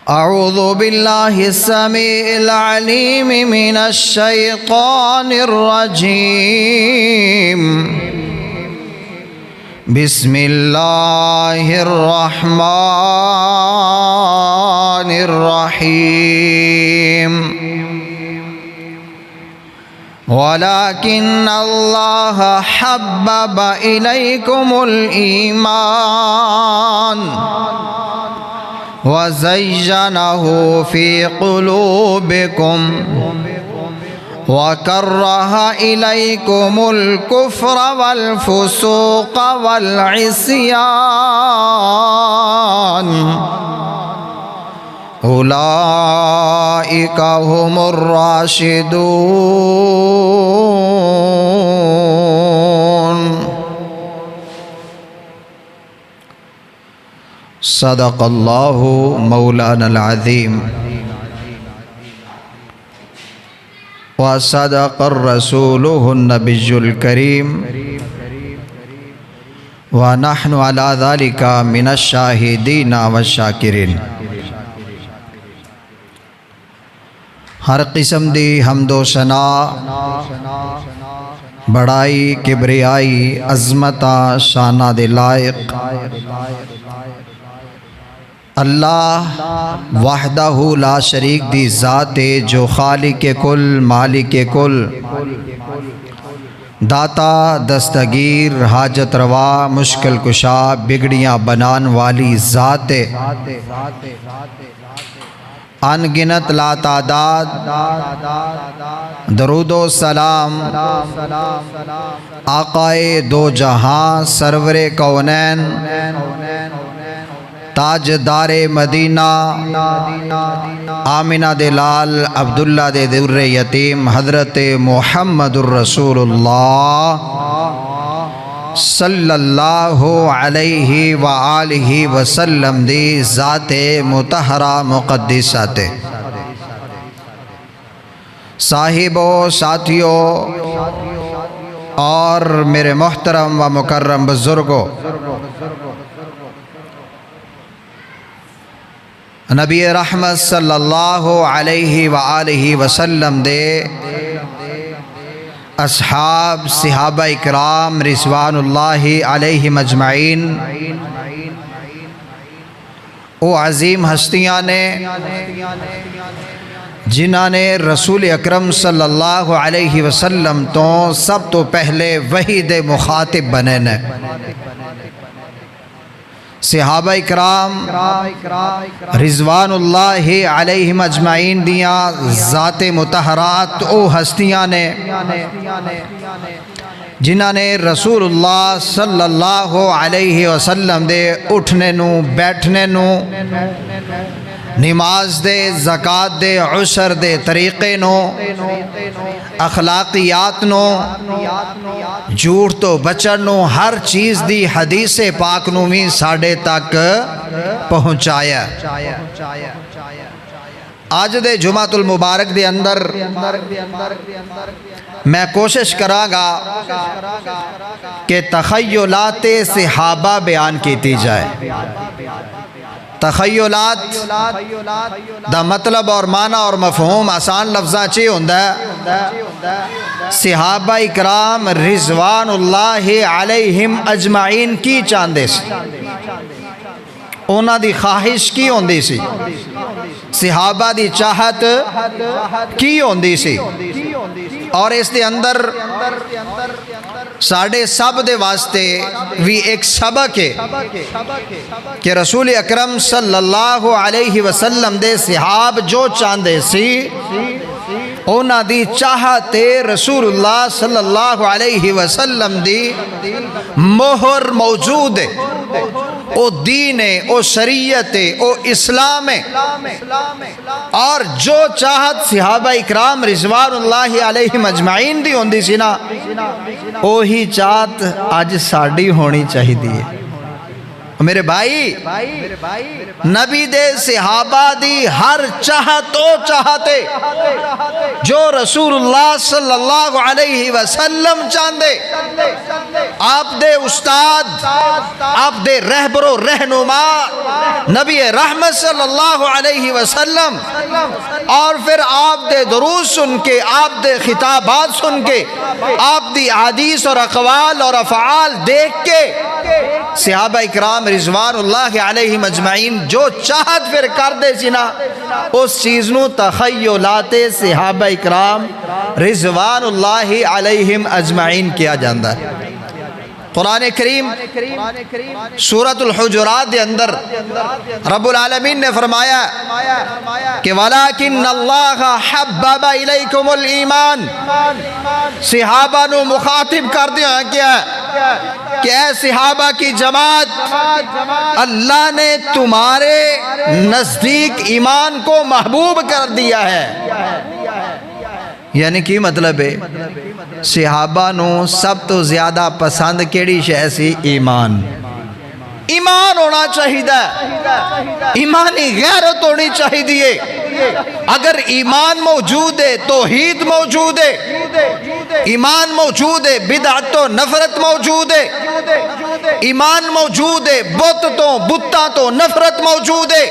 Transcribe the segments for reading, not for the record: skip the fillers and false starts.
أعوذ بالله السميع العليم من الشيطان الرجيم. بسم الله الرحمن الرحيم. ولكن الله حبب إليكم الإيمان وزينه في قلوبكم وكره إليكم الكفر والفسوق والعصيان أولئك هم الراشدون. صدق اللہ مولانا العظیم وصدق الرسولہ النبی الکریم ونحن علی ذلک من الشاہدین والشاکرین. ہر قسم دی حمد و ثنا، بڑائی، کبریائی، عظمتہ، شانہ دے لائق اللہ وحدہ لا شریک دی ذات جو خالق کل، مالک کل، داتا، دستگیر، حاجت روا، مشکل کشا، بگڑیاں بنان والی ذات ان گنت لا تعداد درود و سلام آقائے دو جہاں، سرور کونین، تاجدار مدینہ، آمنہ دے لال، عبداللہ دے در یتیم، حضرت محمد الرسول اللہ صلی اللہ علیہ وآلہ وسلم دی ذات مطہرہ مقدسات. صاحبوں، ساتھیوں اور میرے محترم و مکرم بزرگوں، نبی رحمت صلی اللہ علیہ وآلہ وسلم دے اصحاب، صحابہ اکرام رضوان اللہ علیہم اجمعین، وہ عظیم ہستیاں نے جنہاں نے رسول اکرم صلی اللہ علیہ وسلم تو سب تو پہلے وحی دے مخاطب بنے نے. صحابہ اکرام رضوان اللہ علیہم اجمعین دیاں ذات مطہرات او ہستیاں نے جنہاں نے رسول اللہ صلی اللہ علیہ وسلم دے اٹھنے نو، بیٹھنے نو، نماز دے، زکوٰۃ دے، عشر دے طریقے نو، اخلاقیات نو، جھوٹ تو بچن نو، ہر چیز دی حدیث پاک نو بھی ساڑھے تک پہنچایا. آج دے جمعۃ المبارک دے اندر میں کوشش کراں گا کہ تخیلات صحابہ بیان کیتی جائے. تخیلات دا مطلب اور معنی اور مفہوم آسان لفظاں چی ہوندہ ہے. صحابہ اکرام رضوان اللہ علیہم اجمعین کی چاندے سے، اونا دی خواہش کی ہوندی سی، صحابہ دی چاہت کی ہوندی سی. اور اس دے اندر ساڑھے سب دے واسطے بھی ایک سبق ہے کہ رسول اکرم صلی اللہ علیہ وسلم دے صحاب جو چاندے سی اونا دی چاہت رسول اللہ صلی اللہ علیہ وسلم دی مہر موجود ہے. او دین ہے، او شریعت ہے، او اسلام ہے. اور جو چاہت صحابہ اکرام رضوان اللہ علیہ مجمعین دی ہوندی سی نا، وہی چاہت آج ساڑھی ہونی چاہی دی ہے. میرے بھائی نبی دے صحابہ دی ہر چاہتو چاہتے جو رسول اللہ صلی اللہ علیہ وسلم چاندے آپ دے استاد آپ دے رہبر و رہنما نبی رحمت صلی اللہ علیہ وسلم اور پھر آپ دے دروس سن کے آپ دے خطابات سن کے آپ دی حدیث اور اقوال اور افعال دیکھ کے صحابہ اکرام رضوان اللہ علیہم اجمعین جو چاہت پھر کر دے سنا اس چیز نو تخیلات صحابہ اکرام رضوان اللہ علیہم اجمعین کیا جاندہ ہے۔ قرآن کریم سورۃ الحجرات دے اندر رب العالمین نے فرمایا کہ وَلَكِنَّ اللَّهَ حَبَّبَ إِلَيْكُمُ الْإِيمَانِ صحابہ نو مخاطب کر دیا کیا کہ اے صحابہ کی جماعت اللہ نے تمہارے نزدیک ایمان کو محبوب کر دیا ہے۔ یعنی کی مطلب ہے صحابہ نو سب تو زیادہ پسند کیڑی شے سی ایمان ہونا چاہیے، ایمانی غیرت ہونی چاہیے۔ اگر ایمان موجود ہے توحید موجود ہے، ایمان موجود ہے بدعت و نفرت موجود ہے، ایمان موجود ہے بتاں تو نفرت موجود ہے،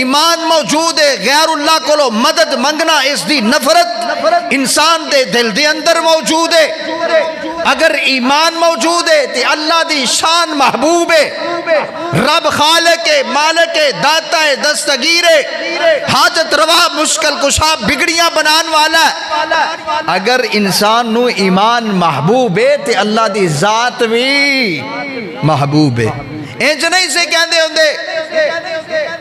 ایمان موجود ہے غیر اللہ کو مدد منگنا اس دی نفرت انسان دے دل دے اندر موجود ہے۔ اگر ایمان موجود ہے تو اللہ دی شان محبوب ہے، رب خالق مالک داتا دستگیر حاجت روا مشکل کشا بگڑیاں بنان والا ہے۔ اگر انسان نو ایمان محبوب ہے تو اللہ دی ذات بھی محبوب ہے۔ انج نہیں سے کہندے ہوندے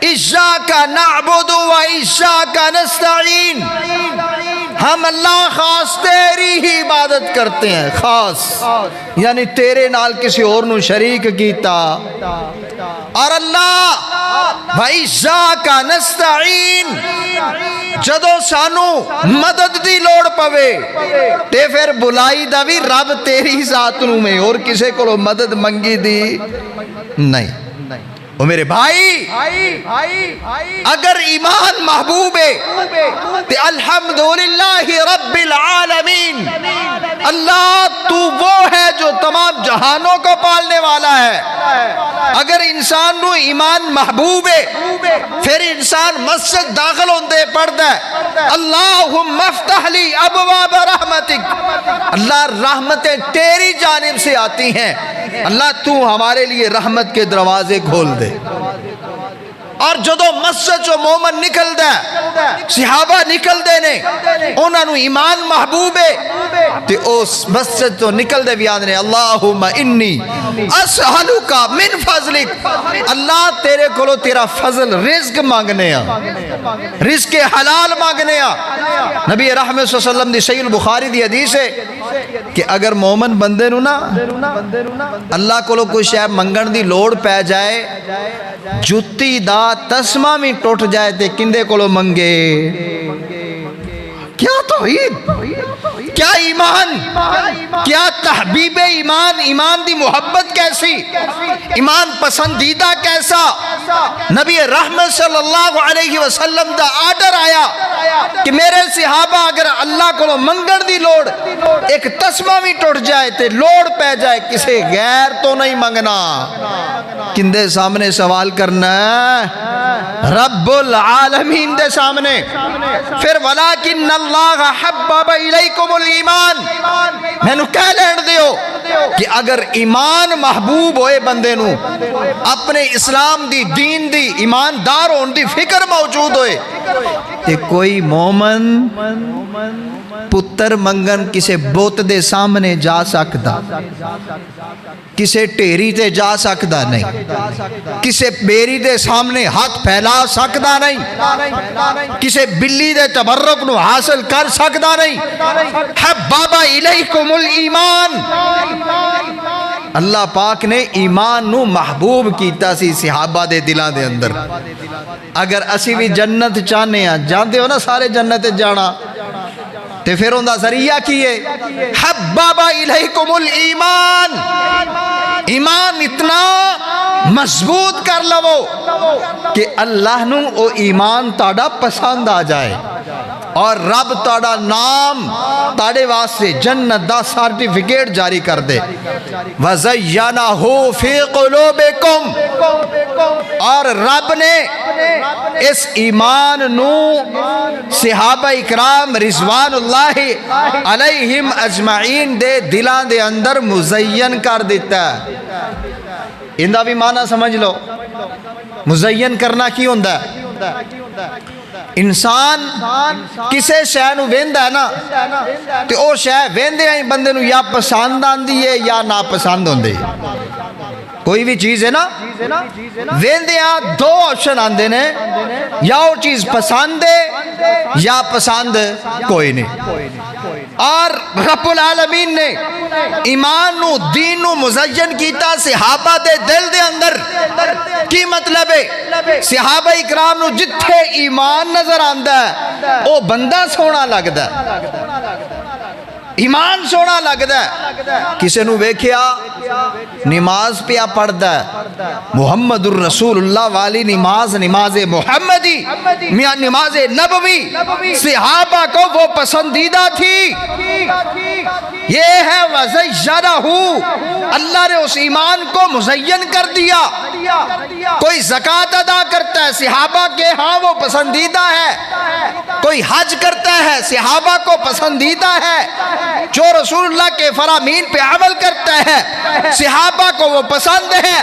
اِشَّاكَ نَعْبُدُ وَإِشَّاكَ نَسْتَعِينَ، ہم اللہ خاص تیری ہی عبادت کرتے ہیں، خاص یعنی تیرے نال کسی اور نو شریک کیتا، اور اللہ وَإِشَّاكَ نَسْتَعِينَ جدو سانو مدد دی لوڑ پوے تے پھر بلائی دا بھی رب تیری ذات نو میں اور کسے کو مدد منگی دی نہیں۔ وہ میرے بھائی اگر ایمان محبوب ہے تو الحمدللہ رب العالمین، اللہ تو وہ ہے جو تمام جہانوں کو پالنے والا ہے۔ اگر انسان نو ایمان محبوب ہے پھر انسان مسجد داخل ہوندے پڑھتا ہے اللہم افتح لی ابواب رحمتک، اللہ رحمتیں تیری جانب سے آتی ہیں، اللہ تو ہمارے لیے رحمت کے دروازے کھول دے۔ اور جدو مسجد جو مومن نکل دے صحابہ نکل دے نے انہوں نے ایمان محبوب ہے تو اس مسجد تو نکل دے بیان نے اللہم انی اسہلوکا من فضلک، اللہ تیرے کولو تیرا فضل رزق مانگنے رزق حلال مانگنے۔ نبی رحمت صلی اللہ علیہ وسلم دی صحیح البخاری دی حدیث ہے کہ اگر مومن بندے نو نا اللہ کولو کوئی شے منگن دی لوڑ پہ جائے، جتی دا تسمہ میں ٹوٹ جائے تے کندے کولو منگے؟ کیا توحید، کیا ایمان، کیا تحبیب ایمان، ایمان دی محبت کیسی، ایمان پسندیدہ کیسا۔ نبی رحمت صلی اللہ علیہ وسلم دا آرڈر آیا کہ میرے صحابہ اگر اللہ کو منگن دی لوڑ ایک تسمہ بھی ٹوٹ جائے تے لوڑ پہ جائے کسے غیر تو نہیں منگنا، کندے سامنے سوال کرنا ہے؟ رب العالمین دے سامنے۔ پھر وَلَكِنَّ اللَّهَ حَبَّبَ إِلَيْكُمُ الْإِيمَانِ، میں نو کہہ لین دیو کہ اگر ایمان محبوب ہوئے بندے نو اپنے اسلام دی دین دی ایماندار ہون دی فکر موجود ہوئے تے کوئی مومن پتر منگن کسے بوت دے سامنے جا سکتا، کسے ٹیری تے جا سکتا نہیں، کسے بیری دے سامنے ہاتھ پھیلا سکتا نہیں، کسے بلی دے تبرک نو حاصل کر سکتا نہیں۔ حبب الیکم الایمان، اللہ پاک نے ایمان نو محبوب کیتا سی صحابہ دے دلان دے اندر۔ اگر اسی بھی جنت چاہنے ہیں، جانتے ہو نا سارے جنت جانا، تے پھر اندہ ذریعہ کیے حبب الیکم الایمان، ایمان اتنا مضبوط کر لو کہ اللہ نو او ایمان تاڑا پسند آ جائے اور رب تاڑا نام تاڑے واسطے جنت دا سرٹیفکیٹ جاری کر دے وَزَيَّنَهُ فِي قُلُوبِكُمْ اور رب نے اس ایمان نو صحابہ اکرام رضوان اللہ علیہم اجمعین دے دلان دے اندر مزین کر دیتا ہے اندہ بھی معنی سمجھ لو مزین کرنا کی ہوندہ ہے انسان کسے شے نو ویندا ہے نا تے او شے ویندے ہیں بندے نو یا پسند آندی ہے یا ناپسند ہوندی ہے کوئی بھی چیز ہے نا ویندے ہیں دو آپشن آندے نے یا وہ چیز پسند ہے یا پسند کوئی نہیں اور رب العالمین نے ایمان نو دین نو مزین کیتا صحابہ دے دل دے اندر کی مطلب ہے صحابہ اکرام نو جتھے ایمان نظر آندا ہے او بندہ سونا لگدا ہے ایمان سونا لگدا ہے کسے نو ویکھیا نماز پیا پڑھدا ہے محمد الرسول اللہ والی نماز نماز محمدی نماز نبوی صحابہ کو وہ پسندیدہ تھی یہ ہے وَزَيَّنَهُ اللہ نے اس ایمان کو مزین کر دیا کوئی زکوٰۃ ادا کرتا ہے صحابہ کے ہاں وہ پسندیدہ ہے کوئی حج کرتا ہے صحابہ کو پسندیدہ ہے جو رسول اللہ کے فرامین پہ عمل کرتا ہے صحابہ کو وہ پسند ہے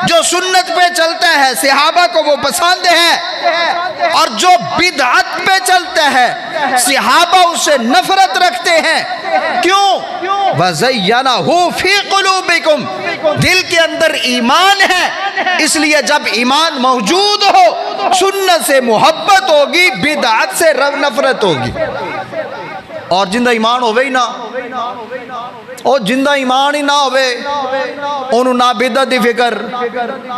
جو سنت پہ چلتا ہے صحابہ کو وہ پسند ہے اور جو بدعت پہ چلتا ہے صحابہ اسے نفرت رکھتے ہیں کیوں وَزَيَّنَهُ فِي قُلُوبِكُمْ دل کے اندر ایمان ہے اس لیے جب ایمان موجود ہو سنت سے محبت ہوگی بدعت سے نفرت ہوگی اور جندہ ایمان ہوئے ہی نہ اور جندہ ایمان ہی نہ ہوئے انہوں نہ بدعت دی فکر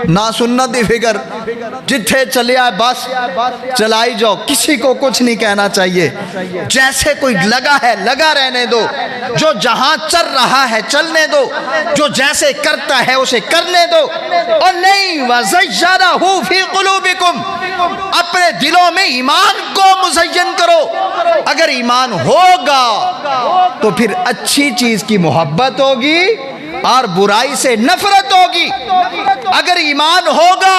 نہ سنت دی فکر جتھے چلے آئے بس چلائی جاؤ کسی کو کچھ نہیں کہنا چاہیے جیسے کوئی لگا ہے لگا رہنے دو جو جہاں چل رہا ہے چلنے دو جو جیسے کرتا ہے اسے کرنے دو اور نہیں وَزَيَّنَهُ فِي قُلُوبِكُمْ اپنے دلوں میں ایمان کو مزین کرو اگر ایمان ہوگا تو پھر اچھی چیز کی محبت ہوگی اور برائی سے نفرت ہوگی اگر ایمان ہوگا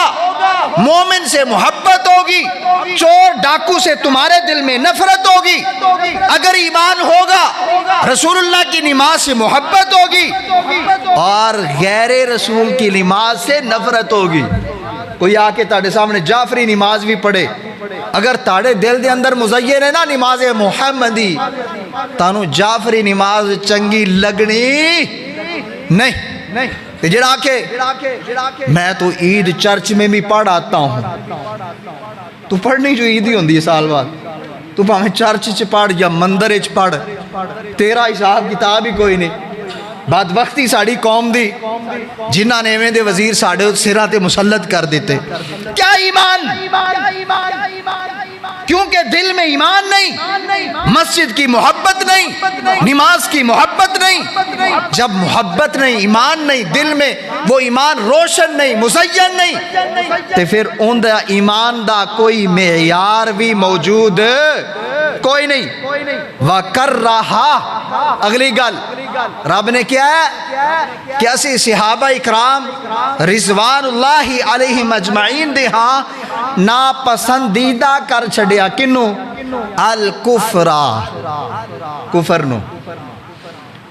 مومن سے محبت ہوگی چور ڈاکو سے تمہارے دل میں نفرت ہوگی اگر ایمان ہوگا رسول اللہ کی نماز سے محبت ہوگی اور غیر رسول کی نماز سے نفرت ہوگی کوئی آ کے تاڑے سامنے جعفری نماز بھی پڑھے اگر تاڑے دل دے اندر مزین ہے نا نماز محمدی تانو جعفری نماز چنگی لگنی نہیں جڑا کے میں تو عید چرچ میں بھی پڑھ آتا ہوں تو پڑھنی جو عید ہی ہوندی ہے سال بعد تو پاہمیں چرچ چ پڑھ یا مندر چ پڑھ تیرا حساب کتاب ہی کوئی نہیں بعد وقتی ساڑی قوم دی جنہ نے ایویں دے وزیر ساڑے سرہ تے مسلط کر دیتے کیا ایمان کیونکہ دل میں ایمان نہیں مسجد کی محبت نہیں نماز کی محبت نہیں جب محبت نہیں ایمان نہیں دل میں وہ ایمان روشن نہیں مزین نہیں تو پھر ان دا ایمان دا کوئی معیار بھی موجود کوئی نہیں وَكَرَّهَا اگلی گل رب نے کیا ہے کہ اسی صحابہ اکرام رضوان اللہ علیہ مجمعین دے ہاں ناپسندیدہ کر چھڑیا کنو الکفرہ کفر نو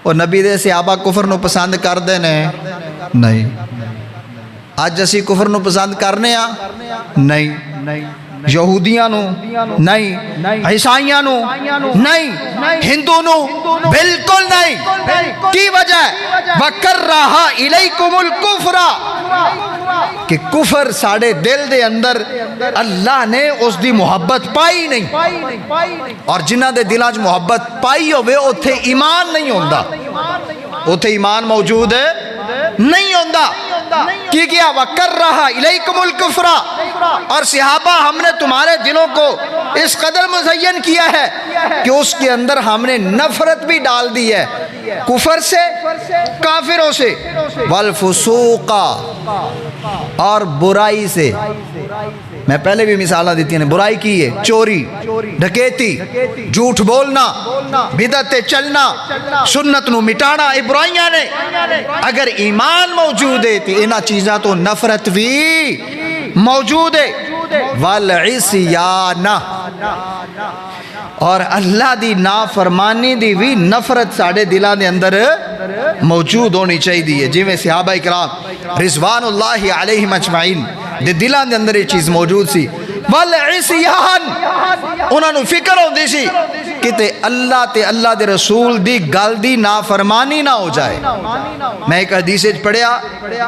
اور نبی دے صحابہ کفر نو پسند کر دینے نہیں آج اسی کفر نو پسند کرنے ہاں نہیں یہودیاں نو نہیں عیسائیاں نو نہیں ہندو نو بالکل نہیں کی وجہ وَكَرَّهَا إِلَيْكُمُ الْكُفْرَ کہ کفر ساڑے دل دے اندر اللہ نے اس دی محبت پائی نہیں اور جنہ دے دلاج محبت پائی ہوئے اتھے ایمان نہیں ہوندہ اتھے ایمان موجود ہے نہیں ہوندہ کی کیا وَكَرَّهَا إِلَيْكُمُ الْكُفْرَ اور صحابہ ہم نے تمہارے دلوں کو اس قدر مزین کیا ہے کہ اس کے اندر ہم نے نفرت بھی ڈال دی ہے کفر سے کافروں سے والفسوق اور برائی سے. میں پہلے بھی مثالیں دیتی ہیں. برائی کی ہے چوری, ڈکیتی, جھوٹ بولنا, بدعت چلنا, سنت نو مٹانا, یہ برائیاں نے. اگر ایمان موجود ہے تو انہاں چیزاں تو نفرت بھی موجود ہے. والعصیان, اور اللہ دی نافرمانی دی بھی نفرت ساڑے دلان دے اندر موجود ہونی چاہیے. جی میں صحابہ اکرام رضوان اللہ علیہم اجمعین دے دلان دے اندر یہ چیز موجود سی. والعصیان, انہوں نے فکر ہوندی سی کہ تے اللہ تے اللہ دے رسول دی گل دی نافرمانی نہ ہو جائے. میں ایک حدیث پڑھیا,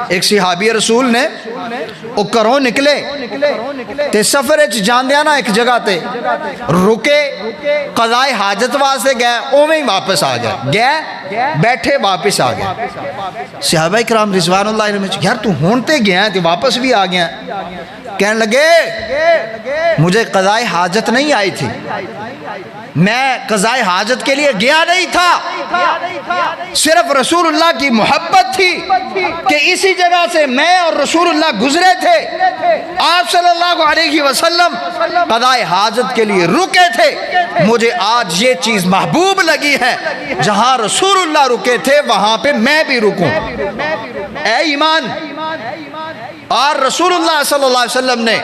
ایک صحابی رسول نے وہ کروں نکلے تے سفر جاندیا نا ایک جگہ تے رکے, قضائے حاجت واسطے گئے, اوویں ہی واپس آ گئے, بیٹھے واپس آ گئے. صحابہ کرام رضوان اللہ علیہم, یار تو ہونتے گیا ہے تو واپس بھی آ گیا. کہنے لگے مجھے قضائے حاجت نہیں آئی تھی, میں قضائے حاجت کے لیے گیا نہیں تھا, صرف رسول اللہ کی محبت تھی کہ اسی جگہ سے میں اور رسول اللہ گزرے تھے. آپ صلی اللہ علیہ وسلم قضائے حاجت کے لیے رکے تھے. مجھے آج یہ چیز محبوب لگی ہے, جہاں رسول اللہ رکے تھے وہاں پہ میں بھی رکوں. اے ایمان. اور رسول اللہ صلی اللہ علیہ وسلم نے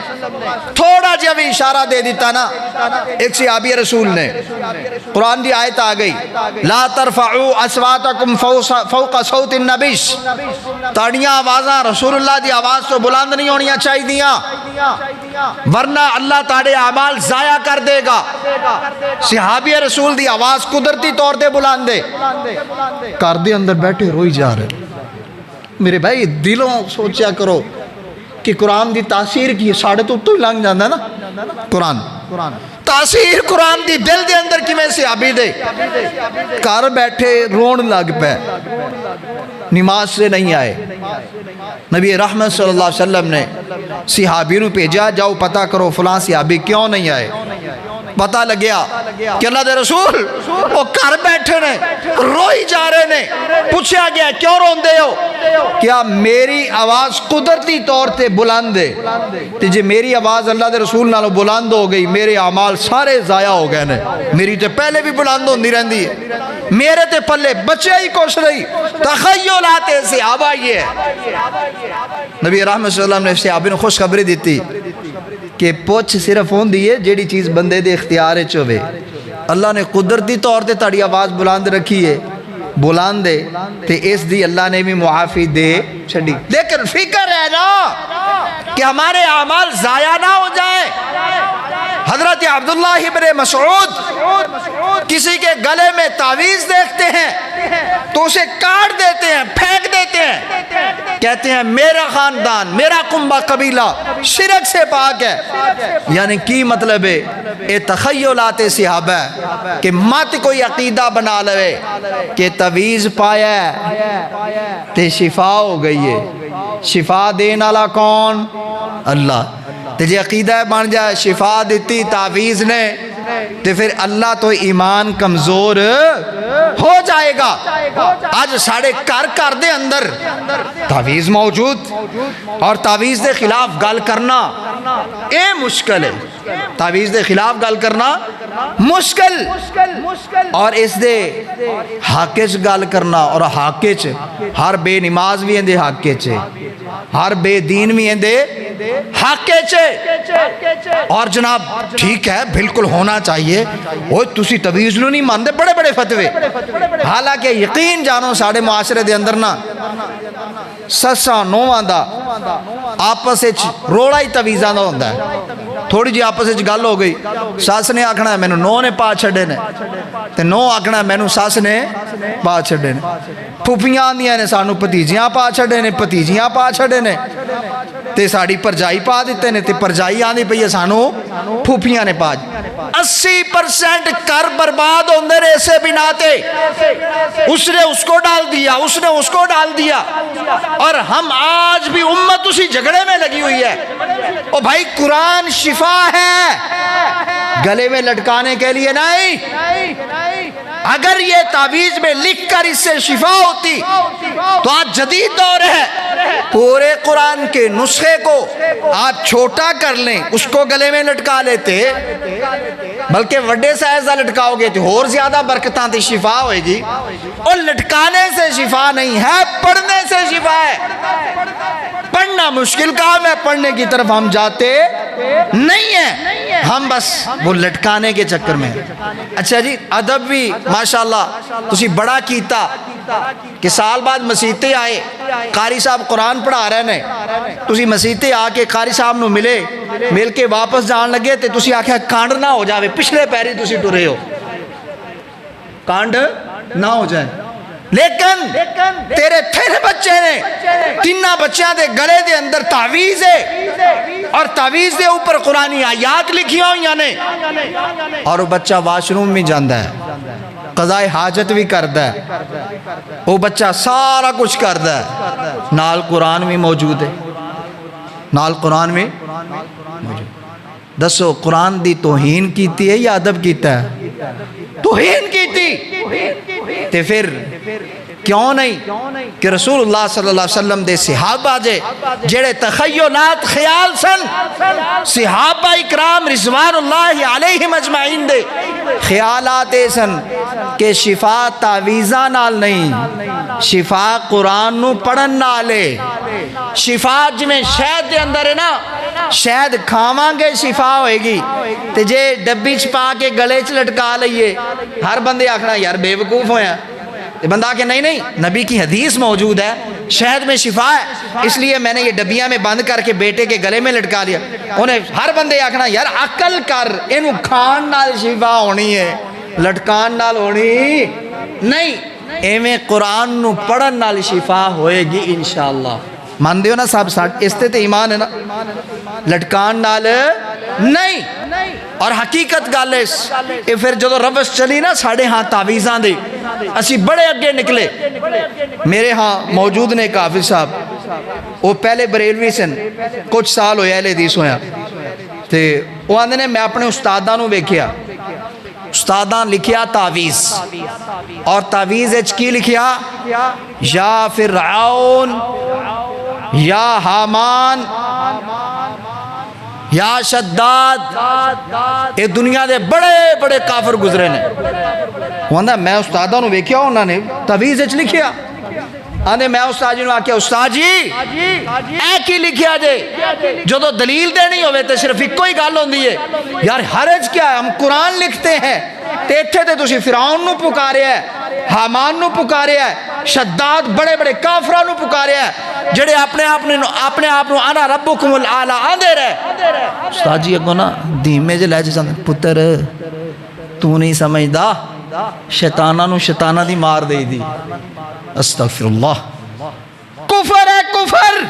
تھوڑا جا بھی اشارہ دے دیتا نا. ایک صحابی رسول نے, قرآن دی آیت آ گئی, لا ترفعوا اصواتکم فوق صوت النبی, تاڑیاں آوازاں رسول اللہ دی آواز تو بلند نہیں ہونیاں چاہی دیاں, ورنہ اللہ تاڑے اعمال ضائع کر دے گا. صحابی رسول دی آواز قدرتی طور دے بلند دے, کار دے اندر بیٹھے روئی جا رہے. میرے بھائی دلوں سوچیا کرو کہ قرآن دی تاثیر کی, ساڑھے تو ہی لنگ جاندہ نا قرآن. تاثیر قرآن دی دل دے اندر کی میں صحابی دے کار بیٹھے رون لگ پہ, نماز سے نہیں آئے. نبی رحمت صلی اللہ علیہ وسلم نے صحابی نو بھیجا, جاؤ پتہ کرو فلاں صحابی کیوں نہیں آئے. پتہ لگیا کہ اللہ دے رسول وہ کر بیٹھے نے, روئی جا رہے نے. پوچھا گیا کیوں رون دے ہو, کیا میری آواز قدرتی طور تے بلند ہے, تے جے میری آواز اللہ دے رسول نالوں بلند ہو گئی میرے اعمال سارے ضائع ہو گئے نے. میری تے پہلے بھی بلند ہوندی رہندی ہے, میرے تے پلے بچے ہی کچھ نہیں. تخیلات صحابہ یہ ہے. نبی رحمت صلی اللہ علیہ وسلم نے صحابی نے خوشخبری دیتی کہ پوچھ صرف ہون دیئے جیڑی چیز بندے دے اختیار چوے. اللہ نے قدرتی طور تے تاڑی آواز بلند رکھی ہے, بلند دے تے اس دی اللہ نے بھی معافی دے چھڑی. لیکن فکر ہے نا کہ ہمارے اعمال ضائع نہ ہو جائے. حضرت عبداللہ ابن مسعود کسی کے گلے میں تعویذ دیکھتے ہیں تو اسے کاٹ دیتے ہیں, پھینک دیتے ہیں, کہتے ہیں میرا خاندان, میرا کنبہ قبیلہ شرک سے پاک ہے. یعنی کی مطلب ہے, اے تخیلات صحابہ ہے کہ مت کوئی عقیدہ بنا لے کہ تعویذ پایا ہے تے شفا ہو گئی ہے. شفا دین والا کون؟ اللہ. تے جے عقیدہ بن جائے شفا دیتی تعویذ نے تے پھر اللہ تو ایمان کمزور ہو جائے گا. آج ساڑھے کر دے اندر تعویذ موجود, اور تعویذ دے خلاف گل کرنا اے مشکل ہے. تعویذ دے خلاف گل کرنا مشکل, اور اس دے حاکچ گل کرنا, اور حاکچ ہر بے نماز بھی اندے حاکچ ہے, ہر بے دین بھی اندے حاکچ ہے. اور جناب ٹھیک ہے بالکل ہونا چاہیے, وہ تسی تعویذ نو نہیں ماندے بڑے بڑے فتوے. حالانکہ یقین جانو ساڑھے معاشرے دے اندر نا سسا نوواں دا آپس وچ روڑا ہی تعویذاں دا ہوندا ہے. تھوڑی جی آپس وچ گل ہو گئی, ساس نے آکھنا ہے مینوں نو نے پا چھڈے نے, تے نو آکھنا ہے مینوں ساس نے پا چھڈے نے. پھوپھیاں آندیاں نے سانو بھتیجیاں پا چھڈے نے, بھتیجیاں پا چھڈے نے, تے ساڑی پرجائی پا دیتے نے, تے پرجائی آندی پئی ہے سانو پھوپھیاں نے پا. 80% کر برباد ہوندے نے ایسے بنا تے. اس نے اس کو ڈال دیا, اس نے اس کو ڈال دیا, اور ہم آج بھی امت اسی جھگڑے میں لگی ہوئی ہے. او بھائی قرآن شفا ہے, گلے میں لٹکانے کے لیے نہیں. اگر یہ تعویذ میں لکھ کر اس سے شفا ہوتی تو آج جدید دور ہے, پورے قرآن کے نسخے کو آپ چھوٹا کر لیں، اس کو گلے میں لٹکا لیتے، بلکہ وڈے سائز کا لٹکاؤ گے تو اور زیادہ برکتاں تے شفا ہوئے گی۔ اور لٹکانے سے شفا نہیں ہے، پڑھنے سے شفا ہے۔ پڑھنا مشکل کام ہے، پڑھنے کی طرف ہم جاتے نہیں ہیں، ہم بس وہ لٹکانے کے چکر میں۔ اچھا جی، ادب بھی ماشاءاللہ تسی بڑا کیتا کہ سال بعد مسیتے آئے، قاری صاحب قرآن پڑھا رہے نے، تسی مسیتے آ کے قاری صاحب نو ملے، مل کے واپس جان لگے تے تسی آکھیا کانڈ نہ ہو جاوے، پچھلے پیری تسی ٹرے ہو، کانڈ نہ ہو جائے۔ لیکن تیرے پھر بچے نے، تینہ بچیاں دے گلے دے اندر تعویز ہے، اور تعویز دے اوپر قرآنی آیات لکھی ہوئی نے، اور وہ بچہ واش روم میں جاندہ ہے، قضائے حاجت بھی کردہ ہے، وہ بچہ سارا کچھ کردہ ہے، نال قرآن بھی موجود ہے، نال قرآن بھی موجود۔ دسو قرآن دی توہین کیتی ہے یا ادب کیتا ہے؟ توہین کیتی، تے پھر کیوں نہیں کہ رسول اللہ صلی اللہ علیہ وسلم دے صحابہ جڑے تخیلات خیال سن، صحابہ اکرام رضوان اللہ علیہم اجمعین دے خیالات سن کہ شفا تعویزاں نال نہیں، شفا قرآن نو پڑھن نالے، شفا جمیں شہد دے اندر ہے نا، شہد کھاواں گے شفا ہوئے گی، تے جے ڈبی چھپا کے گلے چ لٹکا لئیے، ہر بندے آکھنا یار بے وقوف ہویا، بندہ کہ نہیں، نبی کی حدیث موجود ہے، شہد میں شفا ہے، اس لیے میں نے یہ ڈبیاں میں بند کر کے بیٹے کے گلے میں لٹکا لیا۔ انہیں ہر بندے آکھنا یار عقل کر، انہوں کھان نال شفا ہونی ہے، لٹکان نال ہونی نہیں، ایمیں قرآن نو پڑھن نال شفا ہوئے گی انشاءاللہ۔ مان دیو نا صاحب ساتھ اس تے ایمان ہے نا، لٹکان نال نہیں۔ اور حقیقت گالس اے پھر جدو روش چلی نا ساڑھے ہاں تعویزاں دے، اسی بڑے اگے نکلے۔ میرے ہاں موجود نے ایک حافظ صاحب، وہ پہلے بریلوی سن، کچھ سال ہویا اہل حدیث ہویا، تے وہ آندے نے میں اپنے استاداں نو ویکھیا، استاداں لکھیا تعویز، اور تعویز اچ کی لکھیا یا فرعون یا حامان یا شداد، اے دنیا دے بڑے بڑے کافر گزرے نے۔ وہاں میں استادوں نے ویکھیا، انہوں نے تعویذ اچ لکھیا، آنے میں استاد جی نے آکھیا استاد جی اے کی لکھیا جے، جو تو دلیل دینی ہوئے تے صرف ایک کوئی گل ہوندی ہے، یار حرج کیا ہے، ہم قرآن لکھتے ہیں، تیتھے تے تسی فرعون نو پکارے ہے، حامان نو پکارے ہے، شداد بڑے بڑے کافران نو پکارے ہے، جڑے اپنے آپ نو انا ربکم العالی آندے رہے۔ استاد جی اگو نا دھیمے جے لہجے چاندے، پتر تو نہیں سمجھدا، شیطانہ نو شیطانہ دی مار دے دی۔ استغفراللہ، کفر ہے کفر۔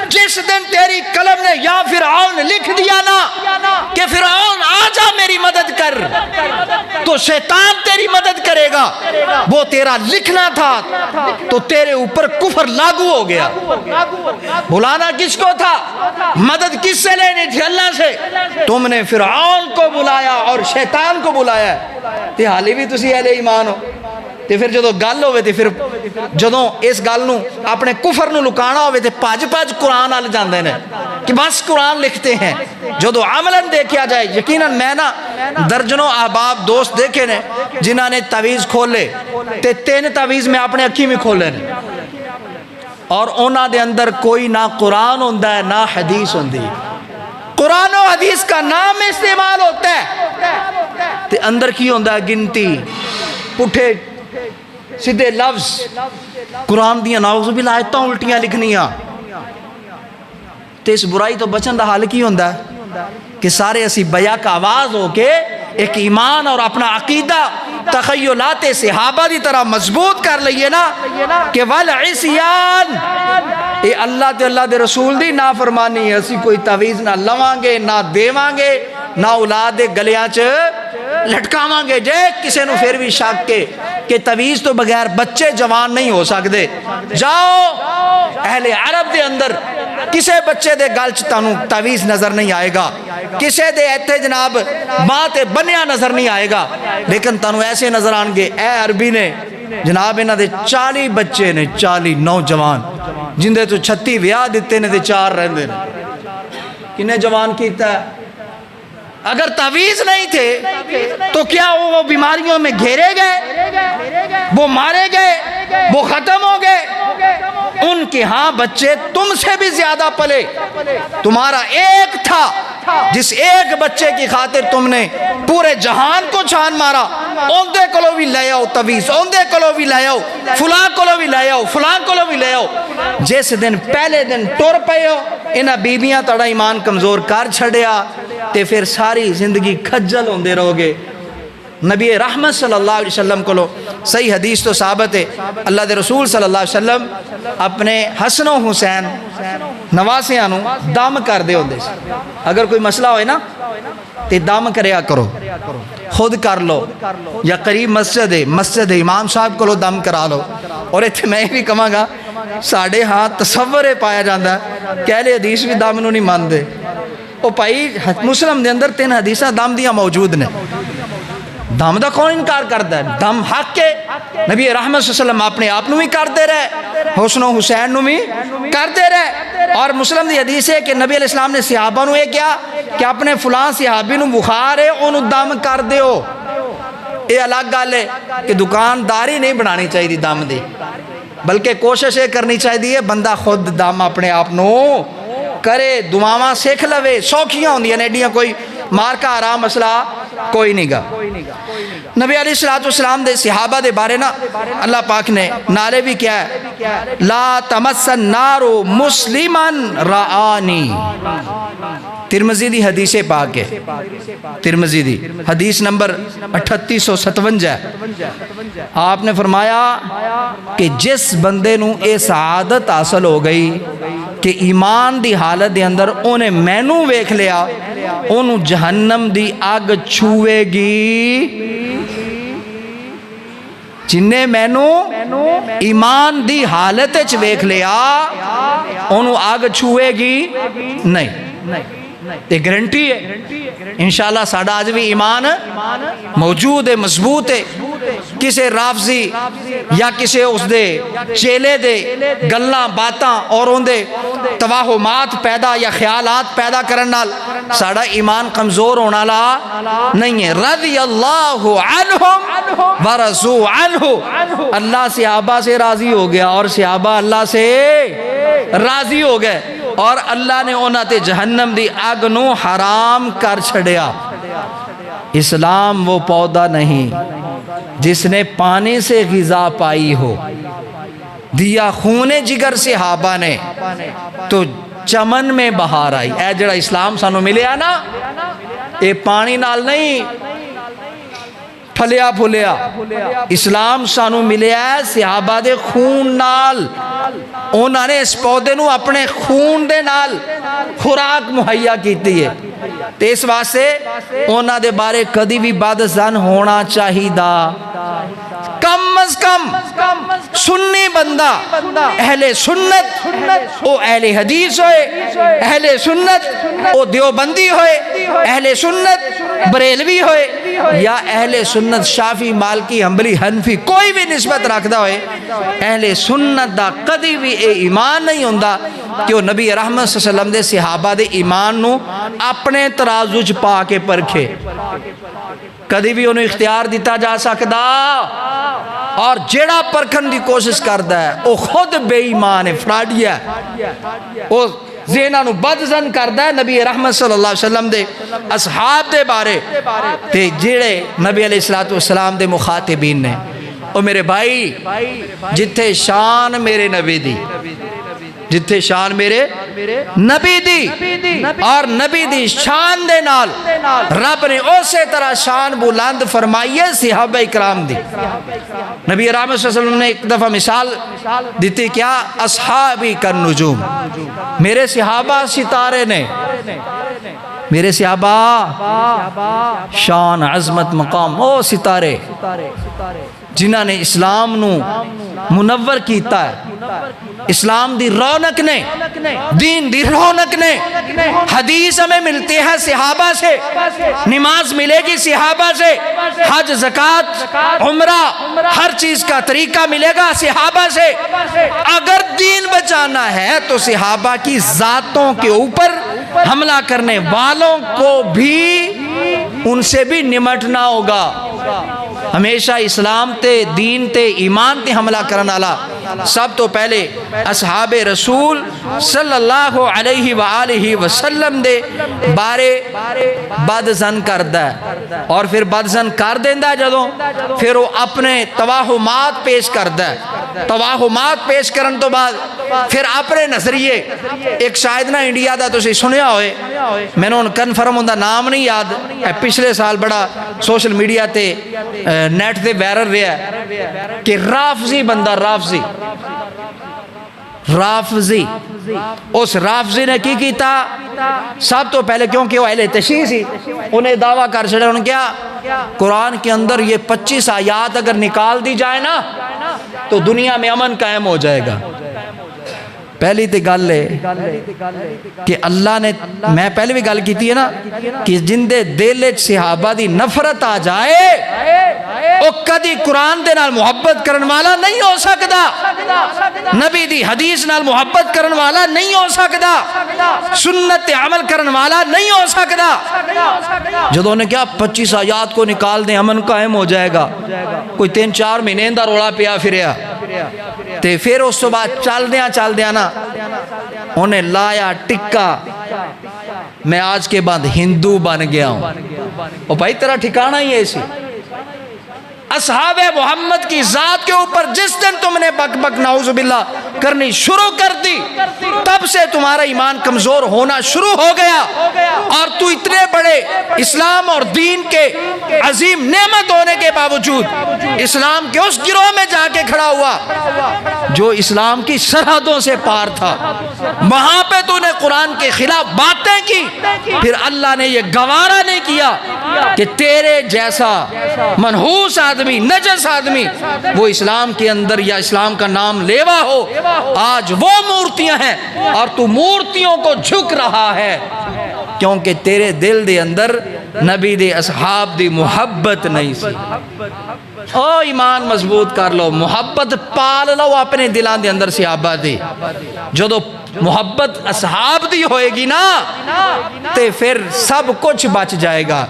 جس دن تیری قلم نے یا فرعون لکھ دیا نا کہ فرعون آجا میری مدد کر، تو شیطان تیری مدد کرے گا، وہ تیرا لکھنا تھا تو تیرے اوپر کفر لاگو ہو گیا۔ بلانا کس کو تھا، مدد کس سے لینی تھی، اللہ سے، تم نے فرعون کو بلایا اور شیطان کو بلایا، تے حالی بھی تسی اہل ایمان ہو۔ تے پھر جدو گل ہوئے تے پھر جدو اس گل نو اپنے کفر نو لکانا ہوئے تے پاج قرآن آل جاندے نے کہ بس قرآن لکھتے ہیں۔ جدو عملاً دیکھیا جائے، یقیناً میں نا درجنوں احباب دوست دیکھے نے جنہاں نے تعویذ کھولے تے 3 تعویذ میں اپنے اکھی میں کھولے نے، اور اونا دے اندر کوئی نہ قرآن ہوندہ ہے نہ حدیث ہوندی، قرآن و حدیث کا نام استعمال ہوتا ہے تے اندر کی ہوندہ ہے گنتی، پٹھے سیدھے لفظ، قرآن دیاں ناؤذ باللہ آیتاں الٹیاں لکھنیاں، تے اس برائی تو بچن دا حال کی ہوندہ ہے کہ سارے اسی بیاک آواز ہو کے ایک ایمان اور اپنا عقیدہ تخیلات صحابہ دی طرح مضبوط کر لئیے نا کہ والعصیان، اے اللہ تے اللہ دے رسول دی نافرمانی ہے، اسی کوئی تعویذ نہ لوانگے نہ دیوانگے نہ اولاد گلیاں چ لٹکاوانگے۔ جے کسے نو پھر بھی شک کے کہ تعویذ تو بغیر بچے جوان نہیں ہو سکتے، جاؤ اہل عرب دے اندر کسے بچے دے گل چ تانوں تعویذ نظر نہیں آئے گا، کسے دے ایتھے جناب ماں تے بنیا نظر نہیں آئے گا، لیکن تانوں ایسے نظر آن گے اے عربی نے جناب انہاں دے 40 بچے نے، 40 نوجوان جندے تو 36 ویاہ دیتے نے تے 4 رہندے نے، کنے جوان کیتا ہے؟ اگر تعویذ نہیں تھے تو کیا وہ بیماریوں میں گھیرے گئے، وہ مارے گئے، وہ ختم ہو گئے؟ ان کے ہاں بچے تم سے بھی زیادہ پلے، تمہارا ایک تھا جس ایک بچے کی خاطر تم نے پورے جہان کو چھان مارا، اوندے کولو بھی لے آؤ تعویذ، اوندے کولو بھی لے آؤ، فلاں کولو بھی لے آؤ، فلاں کولو بھی لے آؤ۔ جس دن پہلے دن ٹر پئے ہو انہاں بیبیاں تڑا ایمان کمزور کر چھڑیا تے پھر ساری زندگی کھجل ہوندے رہو گے۔ نبی رحمت صلی اللہ علیہ وسلم کو صحیح حدیث تو ثابت ہے، اللہ دے رسول صلی اللہ علیہ وسلم اپنے حسن و حسین نواسیاں نو دم کر دے ہوندے سی۔ اگر کوئی مسئلہ ہوئے نا تے دم کریا کرو، خود کر لو یا قریب مسجد ہے امام صاحب کو دم کرا لو۔ اور ایتھے میں بھی کہاں گا ساڑھے ہاں تصور پایا جاندہ ہے کہ اہل حدیث بھی دم نو نہیں مان دے۔ او بھائی مسلم دے اندر 3 حدیثاں دم دیاں موجود نے، دم دا کون انکار کرتا ہے؟ دم حق کے نبی رحمت صلی اللہ علیہ وسلم اپنے آپ نو بھی کرتے رہے، حسن و حسین نو بھی کرتے رہے۔ اور مسلم دی حدیث ہے کہ نبی علیہ السلام نے صحابہ نو یہ کیا کہ اپنے فلاں صحابی نو بخار ہے انہوں دم کر دیو۔ یہ الگ گل ہے کہ دکانداری نہیں بنانی چاہیے دم دی، بلکہ کوشش یہ کرنی چاہیے بندہ خود دم اپنے آپ نو کرے، دعاواں سیکھ لوے، سوکھیاں ہوندیاں نے، ایڈیاں کوئی مار کا آرام مسئلہ کوئی نہیں گا۔ نبی علیہ السلام دے صحابہ دے بارے نا اللہ پاک نے نعرے بھی کیا ہے، لا تمس النار مسلما رآنی۔ ترمذی دی حدیث پاک ہے، ترمذی دی حدیث نمبر 3857 ہے۔ آپ نے فرمایا کہ جس بندے نو اے سعادت حاصل ہو گئی کہ ایمان دی حالت دے اندر انہیں مینو ویکھ لیا، انہوں جہنم دی آگ چھوئے گی۔ جنہیں مینو ایمان دی حالت وچ ویکھ لیا انہوں آگ چھوئے گی نہیں۔ یہ گارنٹی ہے انشاءاللہ۔ ساڑھا آج بھی ایمان موجود ہے، مضبوط ہے۔ کسے رافضی یا کسے اس دے چیلے دے گلاں باتاں اور ان دے توہمات پیدا یا خیالات پیدا کرنال ساڑھا ایمان کمزور ہونا لا نہیں ہے۔ رضی اللہ عنہم ورضوا عنہ، اللہ صحابہ سے راضی ہو گیا اور صحابہ اللہ سے راضی ہو گئے، اور اللہ نے انہاں تے جہنم دی آگ نو حرام کر چھڑیا۔ اسلام وہ پودا نہیں جس نے پانی سے غذا پائی ہو، دیا خون جگر صحابہ نے تو چمن میں بہار آئی۔ اے جڑا اسلام سانو ملیا نا، اے پانی نال نہیں پھلیا پھلیا، اسلام سانو ملیا ہے صحابہ دے خون نال۔ انہوں نے اس پودے نو اپنے خون دے نال خوراک مہیا کیتی ہے، تو اس واسطے انہوں دے بارے کدی بھی بد زن ہونا چاہی دا۔ کم از کم سنی بندہ اہل سنت او اہل حدیث ہوئے، اہل سنت او دیوبندی ہوئے، اہل سنت بریلوی ہوئے، یا اہل سنت شافی مالکی حنبلی حنفی کوئی بھی نسبت رکھدا ہوئے، اہل سنت دا کدی بھی اے ایمان نہیں ہوندا کہ وہ نبی رحمت صلی اللہ علیہ وسلم دے صحابہ دے ایمان نو اپنے ترازو چ پا کے پرکھے۔ کدی بھی انہوں اختیار دیتا جا سکدا، اور جیڑا پرکھن دی کوشش کردا ہے وہ خود بے ایمان ہے، فراڈیا ہے، وہ ذہناں نو بدزن کردا ہے نبی رحمت صلی اللہ علیہ وسلم دے اصحاب دے بارے تے جیڑے نبی علیہ السلام دے مخاطبین نے۔ او میرے بھائی، جتھے شان میرے نبی دی، جتھے شان میرے نبی دی اور نبی دی شان دے نال رب نے اسی طرح شان بلند فرمائی ہے صحابہ اکرام دی۔ نبی رحمت صلی اللہ علیہ وسلم نے ایک دفعہ مثال دیتی، کیا اصحابی کالنجوم، میرے صحابہ ستارے نے، میرے صحابہ شان عظمت مقام، او ستارے جنہاں نے اسلام نو منور کیتا ہے، اسلام دی رونق نے، دین دی رونق نے۔ حدیث ہمیں ملتی ہے صحابہ سے، نماز ملے گی صحابہ سے، حج زکوٰۃ عمرہ ہر چیز کا طریقہ ملے گا صحابہ سے۔ اگر دین بچانا ہے تو صحابہ کی ذاتوں کے اوپر حملہ کرنے والوں کو بھی ان سے بھی نمٹنا ہوگا۔ ہمیشہ اسلام تے دین تے ایمان تے حملہ کرنا لا سب تو پہلے اصحاب رسول صلی اللہ علیہ وآلہ وسلم دے بارے بد زن کردا ہے، اور پھر بد زن کر دیندا جدوں پھر وہ اپنے توہمات پیش کردا ہے۔ توہمات پیش کرن تو بعد پھر اپنے نظریے، ایک شاید نہ انڈیا دا تسی سنیا ہوئے، میں نے ان کنفرم ہوندا نام نہیں یاد، پچھلے سال بڑا سوشل میڈیا تے نیٹ تے وائرل رہا ہے کہ رافضی بندہ، رافضی اس رافضی نے کی کیتا؟ سب تو پہلے کیونکہ وہ اہل تشیع سی، انہیں دعویٰ کر چھڑے، انہوں نے کیا قرآن کے اندر یہ 25 آیات اگر نکال دی جائے نا تو دنیا میں امن قائم ہو جائے گا۔ پہلی تے گل ہے کہ اللہ نے، میں پہلے بھی گل کیتی ہے نا کہ جن دے دل وچ صحابہ دی نفرت آ جائے او کدی قرآن دے نال محبت کرن والا نہیں ہو سکدا، نبی دی حدیث نال محبت کرن والا نہیں ہو سکدا، سنت تے عمل کرن والا نہیں ہو سکدا۔ جدوں نے کیا 25 آیات کو نکال دیں امن قائم ہو جائے گا، کوئی 3-4 مہینے دا رولا پیا پھریا تے پھر اس تو بعد چل دیاں نا انہیں لایا ٹکا، میں آج کے بعد ہندو بن گیا ہوں۔ اور بھائی تیرا ٹھکانہ ہی ایسی، اصحاب محمد کی ذات کے اوپر جس دن تم نے بک بک نعوذ باللہ کرنی شروع کر دی، تب سے تمہارا ایمان کمزور ہونا شروع ہو گیا، اور تو اتنے بڑے اسلام اور دین کے عظیم نعمت ہونے کے باوجود اسلام کے اس گروہ میں جا کے کھڑا ہوا جو اسلام کی سرحدوں سے پار تھا، وہاں پہ تو نے قرآن کے خلاف باتیں کی، پھر اللہ نے یہ گوارا نہیں کیا کہ تیرے جیسا منحوس آدمی، نجس آدمی وہ اسلام کے اندر یا اسلام کا نام لیوا ہو۔ آج وہ مورتیاں ہیں اور تو مورتیوں کو جھک رہا ہے کیونکہ تیرے دل دے اندر نبی دے اصحاب دی محبت نہیں سی۔ او ایمان مضبوط کر لو، محبت پال لو اپنے دلان دے اندر صحابہ دی، جدو محبت اصحاب دی ہوئے گی نا تے پھر سب کچھ بچ جائے گا۔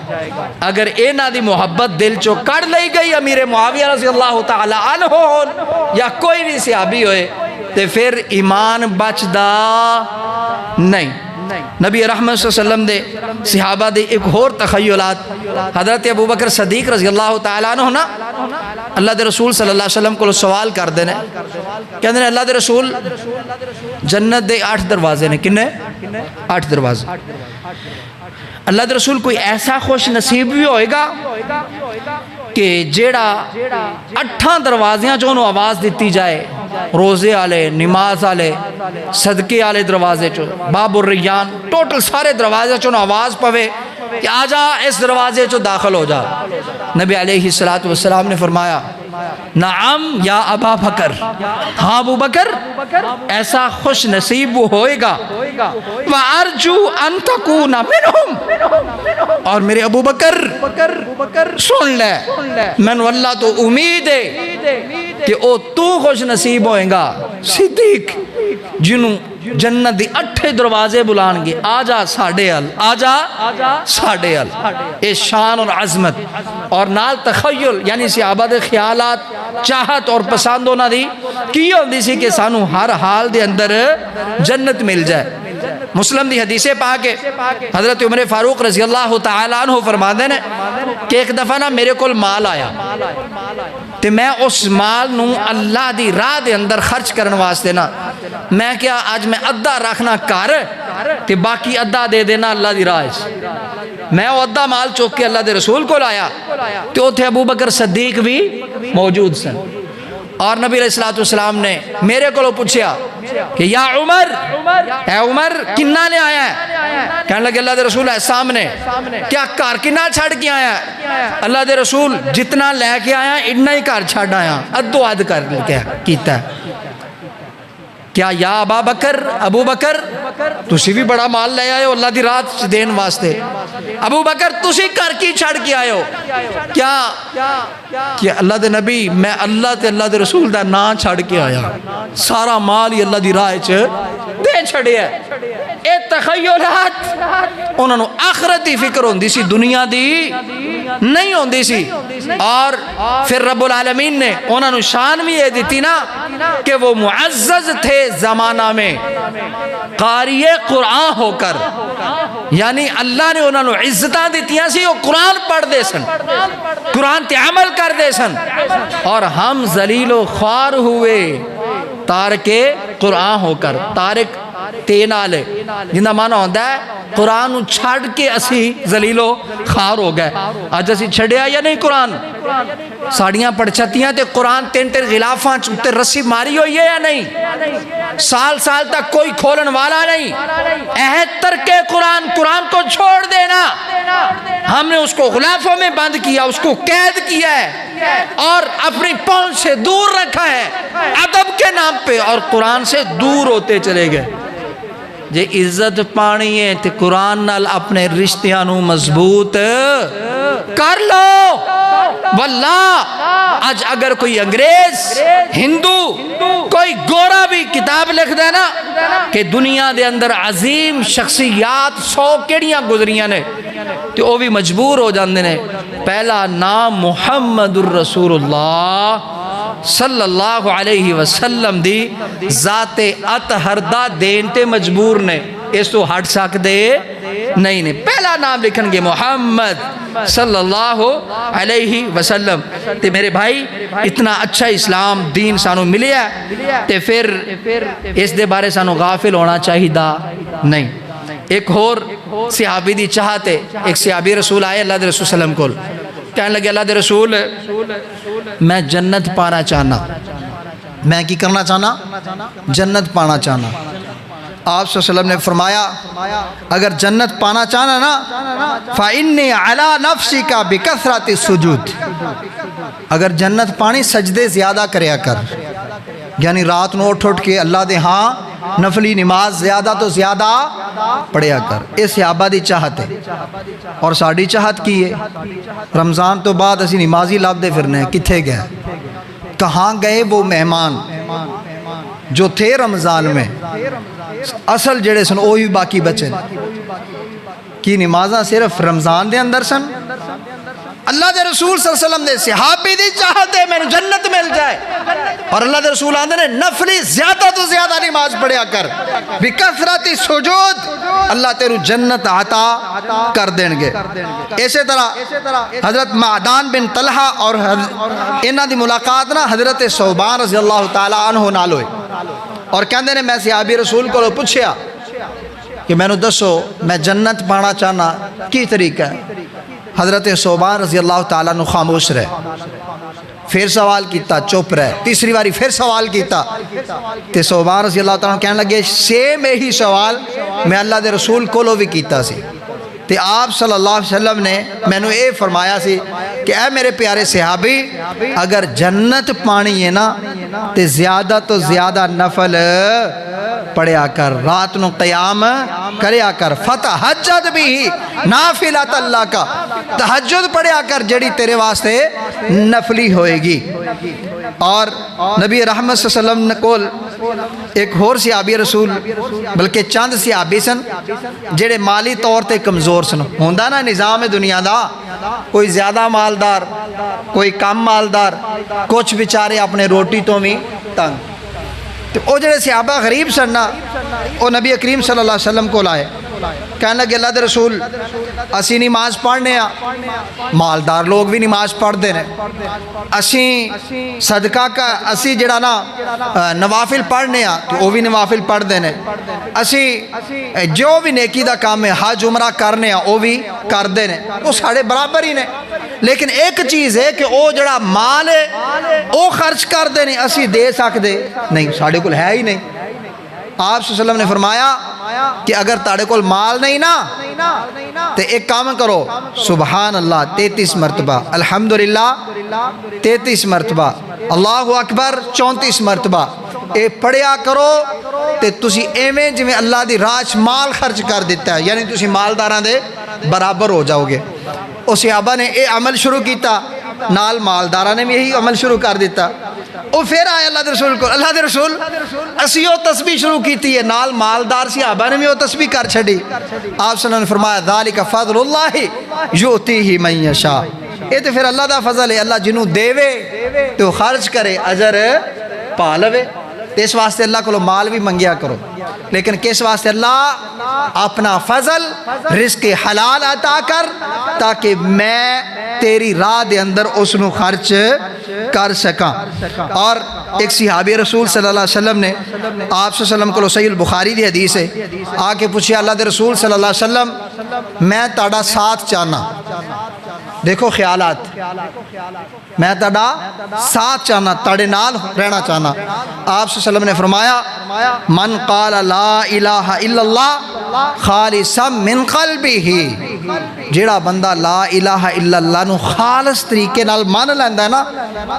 اگر اینا دی محبت دل چو کڑ لئی گئی، امیر معاویہ رضی اللہ تعالی عنہ یا کوئی بھی صحابی ہوئے تے پھر ایمان بچ دا نہیں۔ نبی رحمت صلی اللہ علیہ وسلم دے صحابہ دے ایک اور تخیلات، حضرت ابوبکر صدیق رضی اللہ تعالیٰ عنہ نا اللہ دے رسول صلی اللہ علیہ وسلم کو سوال کر دینے، کہتے ہیں اللہ دے رسول جنت دے 8 دروازے نے، کنے 8 دروازے، اللہ دے رسول کوئی ایسا خوش نصیب بھی ہوئے گا کہ جیڑا 8 دروازیاں جو انہوں آواز دیتی جائے، روزے آلے، نماز آلے، صدقے آلے دروازے چو، باب الریان، ٹوٹل سارے دروازے چو آواز پوے کہ آجا اس دروازے چو داخل ہو جا۔ نبی علیہ السلام نے فرمایا نعم یا ابا بکر، ہاں ابو بکر ایسا خوش نصیب وہ ہوئے گا، وَأَرْجُو أَن تَكُونَ مِنْهُمْ، اور میرے ابو بکر سن لے، میں واللہ تو امید ہے کہ او تو خوش نصیب ہوئیں گا صدیق جنہوں جنت دی 8 دروازے بلان گے، آجا ساڑھے ال، آجا ساڑھے ال، اے شان اور عظمت اور نال تخیل، یعنی صحابہ دے خیالات، چاہت اور پسند ہونا دی کی ہوندی سی کہ سانو ہر حال دے اندر جنت مل جائے۔ مسلم دی حدیث پاک ہے، حضرت عمر فاروق رضی اللہ تعالیٰ عنہ فرما دینے کہ ایک دفعہ نا میرے کول مال آیا تے میں اس مال نو اللہ دی راہ دے اندر خرچ کرن واسطے نا میں کیا آج میں ادھا رکھنا کر تے باقی ادھا دے دینا اللہ دی راہ، میں وہ ادھا مال چوک کے اللہ دے رسول کو لایا تو اتھے ابو بکر صدیق بھی موجود سن، اور نبی علیہ السلام نے میرے کو پوچھیا کہ یا عمر، اے عمر کنہ نے آیا ہے؟ کہنے لگے اللہ دے رسول ہے سامنے، کیا کار کنہ چھڑ کے آیا ہے؟ اللہ دے رسول جتنا لے کے آیا اتنا ہی کار چھڑ آیا، ادو اد کر کے کیتا ہے۔ کیا یا ابا بکر، ابو بکر تسی بھی بڑا مال لے آئے ہو اللہ دی رات دین واسطے، ابو بکر تسی کر کی چھڑ کے آئے ہو، کیا کہ اللہ دے نبی میں اللہ تے اللہ دے رسول دا نا چھڑ کے آیا، سارا مال ہی اللہ دی راہ چ دے چھڑے ہے۔ اے تخیلات انہوں نے آخرت دی فکر ہوندی سی، دنیا دی نہیں ہوندی سی، اور پھر رب العالمین نے انہوں نے شان بھی یہ دیتی نا کہ وہ معزز تھے زمانہ میں قاری قرآن ہو کر، یعنی اللہ نے انہوں نے عزتاں دیتیاں سی، وہ قرآن پڑھ دے سن، قرآن تے عمل کر دے سن، اور ہم ذلیل و خوار ہوئے تارک قرآن ہو کر۔ تارک تین آلے جنہا مانا ہوندہ ہے قرآن چھڑ کے اسی ذلیل و خوار ہو گئے۔ آج اسی چھڑیا یا نہیں قرآن؟ ساڑیاں پڑھچتیاں تے قرآن تین تیر غلافاں تے رسی ماری ہوئی ہے یا نہیں؟ سال سال تک کوئی کھولن والا نہیں۔ عہد ترک قرآن، قرآن کو چھوڑ دینا، ہم نے اس کو غلافوں میں بند کیا، اس کو قید کیا ہے اور اپنی پہنچ سے دور رکھا ہے ادب کے نام پہ، اور قرآن سے دور ہوتے چلے گئے۔ جے عزت پانی ہے تے قرآن نال اپنے رشتیاں نو مضبوط کر لو۔ واللہ آج اگر کوئی انگریز، ہندو، کوئی گورا بھی کتاب لکھ دے نا کہ دنیا دے اندر عظیم شخصیات 100 کیڑیاں گزریاں نے، تو وہ بھی مجبور ہو جاندے نے پہلا نام محمد الرسول اللہ صلی اللہ علیہ وسلم دی ذات اطہردہ دین تے مجبور نے، اس تو ہٹ سکتے نہیں نے، پہلا نام لکھن گے محمد صلی اللہ علیہ وسلم۔ تے میرے بھائی اتنا اچھا اسلام دین سانو ملیا تے پھر اس دے بارے سانو غافل ہونا چاہیے دا نہیں۔ ایک اور صحابی دی چاہتے، ایک صحابی رسول آئے اللہ دے رسول صلی اللہ علیہ وسلم کو، کہنے لگے اللہ دے رسول میں جنت پانا چاہنا، میں کی کرنا چاہنا؟ جنت پانا چاہنا۔ آپ صلی اللہ علیہ وسلم نے فرمایا اگر جنت پانا چاہنا نا فَإِنِّي عَلَى نَفْسِكَ بِكَثْرَةِ السُّجُودِ، اگر جنت پانی سجدے زیادہ کریا کر، یعنی رات نو اٹھ کے اللہ دے ہاں نفلی نماز زیادہ تو زیادہ پڑھیا کر۔ اے صحابہ دی چاہت ہے، اور ساڑی چاہت کی ہے؟ رمضان تو بعد اسی نمازی لاب دے پھرنے کتھے گئے؟ کہاں گئے وہ مہمان جو تھے رمضان میں؟ اصل جڑے سن اوہی باقی بچے کی نمازاں صرف رمضان دے اندر سن۔ اللہ دے رسول صلی اللہ علیہ وسلم دے صحابی دی چاہت ہے میں جنت مل جائے، اور اللہ دے رسول آندے نے نفلی زیادہ تو زیادہ نماز پڑھیا کر، بکثرت سجود، اللہ تیرو جنت عطا کر دیں گے۔ اسی طرح حضرت معدان بن طلحہ اور انہاں دی ملاقات نا حضرت ثوبان رضی اللہ تعالیٰ عنہ نال ہوئے، اور کہندے نے میں صحابی رسول کو پوچھیا کہ میں نو دسو میں جنت پانا چاہنا کی طریقہ ہے؟ حضرت ثوبان رضی اللہ تعالیٰ عنہ خاموش رہے، پھر سوال کیتا چپ رہے، تیسری باری پھر سوال کیتا تے ثوبان رضی اللہ تعالیٰ عنہ کہنے لگے سیم یہی سوال میں اللہ دے رسول کولو بھی کیتا سی، تے آپ صلی اللہ علیہ وسلم نے میں نے اے فرمایا سی کہ اے میرے پیارے صحابی اگر جنت پانی ہے نا تے زیادہ تو زیادہ نفل پڑھیا کر، رات نو قیام کریا کر، فتحجد بھی نافلۃ اللہ کا، تہجد پڑھیا کر جڑی تیرے واسطے نفلی ہوئے گی۔ اور نبی رحمت صلی اللہ علیہ وسلم نے کول ایک اور صحابی رسول بلکہ چند صحابی سن جڑے مالی طور تے کمزور سن، ہوندہ نا نظام دنیا دا کوئی زیادہ مالدار کوئی کم مالدار، کچھ بیچارے اپنے روٹی تو بھی تنگ، تو وہ جڑے صحابہ غریب سن نا وہ نبی کریم صلی اللہ علیہ وسلم کو لائے، کہنے لگے اللہ دے رسول اسی نماز پڑھنے ہاں، مالدار لوگ بھی نماز پڑھ دے نے، اسی صدقہ کا اسی جڑا نا نوافل پڑھنے ہاں تو وہ بھی نوافل پڑھ دے نے، اسی جو بھی نیکی دا کام ہے حج عمرہ کرنے ہاں وہ بھی کر دے نے، وہ ساڑھے برابر ہی نے، لیکن ایک چیز ہے کہ وہ جڑا مال ہے وہ خرچ کر دے نہیں، اسی دے سکتے نہیں، ساڑھے کل ہے ہی نہیں۔ آپ صلی اللہ علیہ وسلم نے فرمایا کہ اگر تاڑے کول مال نہیں نا تو ایک کام کرو، سبحان اللہ 33 مرتبہ، الحمدللہ 33 مرتبہ، اللہ اکبر 34 مرتبہ، اے پڑھیا کرو تے تسی ایویں جویں اللہ دی راہ وچ مال خرچ کر دیتا ہے، یعنی تسی مالداراں دے برابر ہو جاؤ گے۔ او صحابہ نے اے عمل شروع کیتا، نال مالداراں نے بھی یہی عمل شروع کر دیتا۔ او پھر آئے اللہ دے رسول کو، اللہ دے رسول اسی او تسبیح شروع کیتی ہے، نال مالدار صحابہ نے بھی او تسبیح کر چھڑی۔ آپ صلی اللہ علیہ وسلم نے فرمایا ذالک فضل اللہ یؤتیہ من یشاء، اے تے پھر اللہ دا فضل ہے، اللہ جنوں دیوے تو خرچ کرے اجر پا لوے۔ تے اس واسطے اللہ کو مال بھی منگیا کرو، لیکن کس واسطے؟ اللہ اپنا فضل رزق حلال عطا کر تاکہ میں تیری راہ دے اندر اس نو خرچ کر سکاں۔ اور ایک صحابی رسول صلی اللہ علیہ وسلم نے آپ صلی اللہ علیہ وسلم کو صحیح البخاری دی حدیث ہے، آ کے پوچھے اللہ دے رسول صلی اللہ علیہ وسلم میں تاڑا ساتھ چاہنا، دیکھو خیالات، میں تاڑا ساتھ چاہنا، تاڑے نال رہنا چاہنا۔ آپ صلی اللہ علیہ وسلم نے فرمایا من قال لا الہ الا اللہ خالصا من قلبہ، جیڑا بندہ لا الہ الا اللہ نو خالص طریقے نال مان لیندا ہے نا،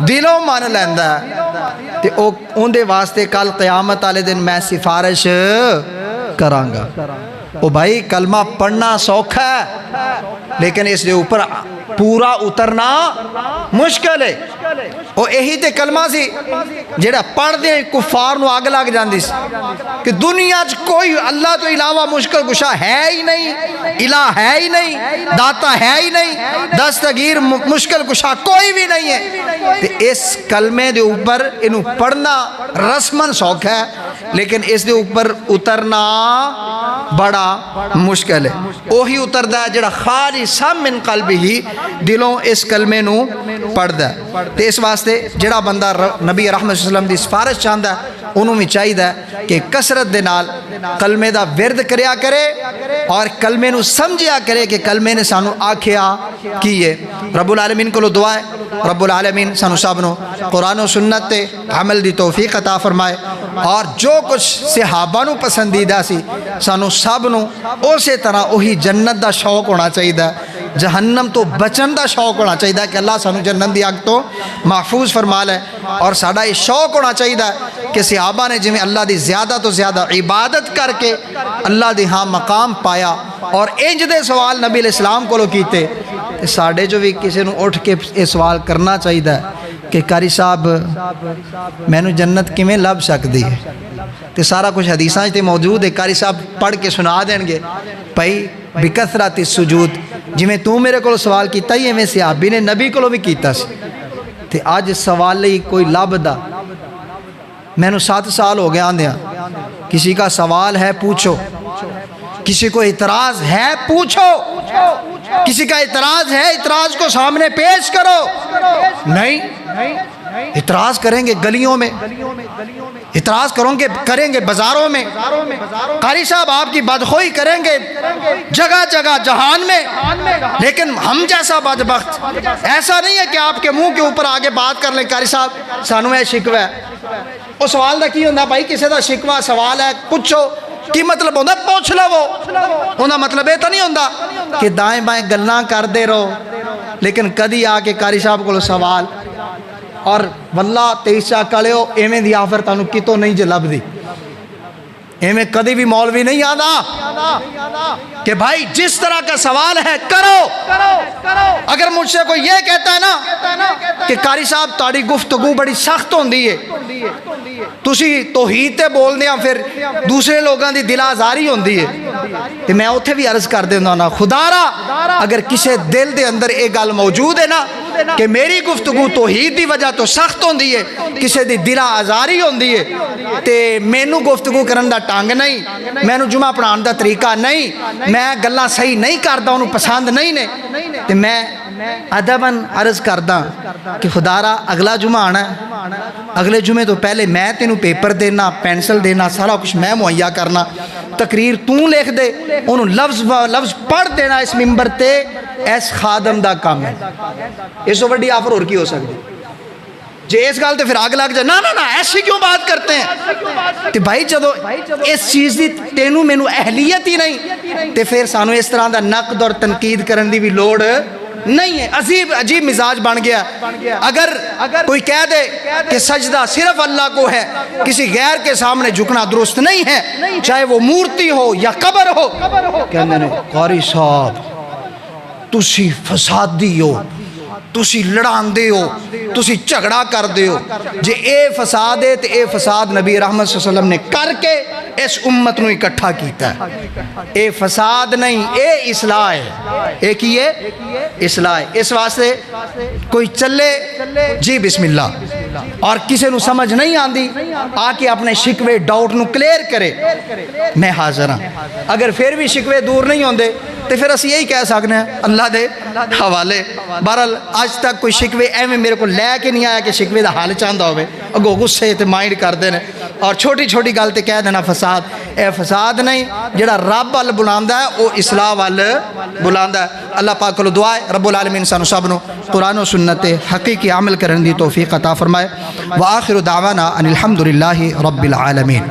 دلوں مان لیندا ہے، تے اون دے واسطے کل قیامت والے دن میں سفارش کراں گا۔ او بھائی کلمہ پڑھنا سوکھا ہے لیکن اس دے اوپر پورا اترنا مشکل ہے۔ او یہی تے کلمہ سی جیڑا پڑھ دے کفار نو آگ لگ جاندی سی کہ دنیا چ کوئی اللہ تو علاوہ مشکل کشا ہے ہی نہیں، الہ ہے ہی نہیں، داتا ہے ہی نہیں، دستگیر مشکل کشا کوئی بھی نہیں ہے۔ تے اس کلمے دے اوپر انہوں پڑھنا رسمن سوکھا ہے لیکن اس دے اوپر اترنا بڑا مشکل ہے۔ وہی اتردا ہے جڑا خالصا من قلبہ دلوں اس کلمے نو پڑھدا ہے۔ تے اس واسطے جڑا بندہ نبی رحمت صلی اللہ علیہ وسلم دی سفارش چاہندا ہے انہوں بھی چاہیے کہ کثرت دے نال کلمے دا ورد کریا کرے اور کلمے نو سمجھیا کرے کہ کلمے نے سانو آکھیا کی ہے۔ رب العالمین کو دعا ہے رب العالمین سانو سب نو قرآن و سنت تے عمل دی توفیق عطا فرمائے، اور جو کچھ صحابہ نو پسندیدہ سی سانو سب نو اسی طرح وہی جنت دا شوق ہونا چاہیے، جہنم تو بچن دا شوق ہونا چاہیے کہ اللہ سانو جنت دی آگ تو محفوظ فرما لے، اور ساڈا یہ شوق ہونا چاہیے کہ صحابہ نے جویں اللہ دی زیادہ تو زیادہ عبادت کر کے اللہ دی ہاں مقام پایا اور انج دے سوال نبی علیہ السلام کو کیتے، ساڈے جو بھی کسی نو اٹھ کے یہ سوال کرنا چاہیے کہ قاری صاحب مینوں جنت کیویں لب سکتی ہے، تے سارا کچھ حدیثاں تے موجود ہے، قاری صاحب پڑھ کے سنا دیں گے بھائی بکثرت السجود، جویں تو میرے کو سوال کیتا ہی ایویں صحابی نے نبی کو بھی کیتا سی، تے اج سوال لئی کوئی لبدا، میں نے 7 سال ہو گیا آندیا، کسی کا سوال ہے پوچھو، کسی کو اعتراض ہے پوچھو، کسی کا اعتراض ہے اعتراض کو سامنے پیش کرو، نہیں اعتراض کریں گے گلیوں میں، اعتراض کریں گے بازاروں میں، قاری صاحب آپ کی بدخوئی کریں گے جگہ جگہ جہان میں، لیکن ہم جیسا بدبخت ایسا نہیں ہے کہ آپ کے منہ کے اوپر آگے بات کر لیں قاری صاحب سانو ہے شکوہ ہے۔ وہ سوال دا کی ہوندہ بھائی کسی دا شکوہ سوال ہے پوچھو، کی مطلب ہوندہ پوچھ لو، ہوندہ مطلب یہ تو نہیں ہوندہ کہ دائیں بائیں گلنا کر دے رہو، لیکن کدی آ کے قاری صاحب کو سوال اور واللہ 23 کالے ہو ایمیں دی آفر تانو کتوں نہیں جلب دی، ایمیں کدی بھی مولوی نہیں آدھا کہ بھائی جس طرح کا سوال ہے کرو۔ اگر مجھ سے کوئی یہ کہتا ہے نا کہ قاری صاحب تاری گفتگو بڑی سخت ہوندی ہے، تسی توحید تے بول دیا پھر دوسرے لوگاں دی دل آزاری ہوندی ہے، تو میں اتھے بھی عرض کر دینا نا خدا را اگر کسی دل دے اندر ایک گل موجود ہے نا کہ میری گفتگو توحید دی وجہ تو سخت ہوندی ہے، کسی دی دل آزاری ہوندی ہے، تے مینو گفتگو کرن دا ٹانگ نہیں، مینو جمعہ پڑھان دا طریقہ نہیں، میں گلہ صحیح نہیں کردہ انہوں پسند نہیں نے، تے میں ادباً عرض کردہ کہ خدا را اگلا جمعہ آنا ہے، اگلے جمعے تو پہلے میں تینوں پیپر دینا پینسل دینا سارا کچھ میں مہیا کرنا، تقریر توں لکھ دے انہوں لفظ پڑھ دینا اس ممبر تے ایس خادم دا کام ہے، اس سے بڑی آفر اور کی ہو سکتی جی اس گال تے پھر آگ لگ جائے نا نا نا ایسی کیوں بات کرتے ہیں، تے بھائی جدو اس چیز دی تینوں مینوں اہلیت ہی نہیں تے پھر سانو اس طرح دا نقد اور تنقید کرن دی بھی لوڑ نہیں ہے، عجیب مزاج بن گیا۔ اگر کوئی کہہ دے کہ سجدہ صرف اللہ کو ہے، کسی غیر کے سامنے جھکنا درست نہیں ہے، چاہے وہ مورتی ہو یا قبر ہو، کہنے نے قاری صاحب تسی فسادی ہو، تسی لڑان دے ہو، تسی جھگڑا کر دے ہو، جے اے فساد ہے تو اے فساد نبی رحمت صلی اللہ علیہ وسلم نے کر کے اس امت نو اکٹھا کیتا ہے۔ اے فساد نہیں، اے اصلاح ہے، اے کی ہے اصلاح ہے۔ اس واسطے کوئی چلے جی بسم اللہ اور کسی نو سمجھ نہیں آندی آ کے اپنے شکوے ڈاؤٹ نو کلیئر کرے، میں حاضر ہاں۔ اگر پھر بھی شکوے دور نہیں ہوندے تو پھر اسی یہی کہہ سکتے ہیں اللہ دے حوالے۔ بہرحال آج تک کوئی شکوے ایویں میرے کو لے کے نہیں آیا کہ شکوے دا حال چاہتا ہوئے، اگو غصے تے مائنڈ کر دینے اور چھوٹی چھوٹی گل تے کہہ دینا فساد۔ اے فساد نہیں، جڑا رب وال بلاندا ہے وہ اصلاح وال بلاندا ہے۔ اللہ پاک کو دعا ہے رب العالمین سانو سب نو قرآن و سنت حقیقی عمل کرن دی توفیق عطا فرمائے۔ وآخر دعوانا ان الحمدللہ رب العالمین۔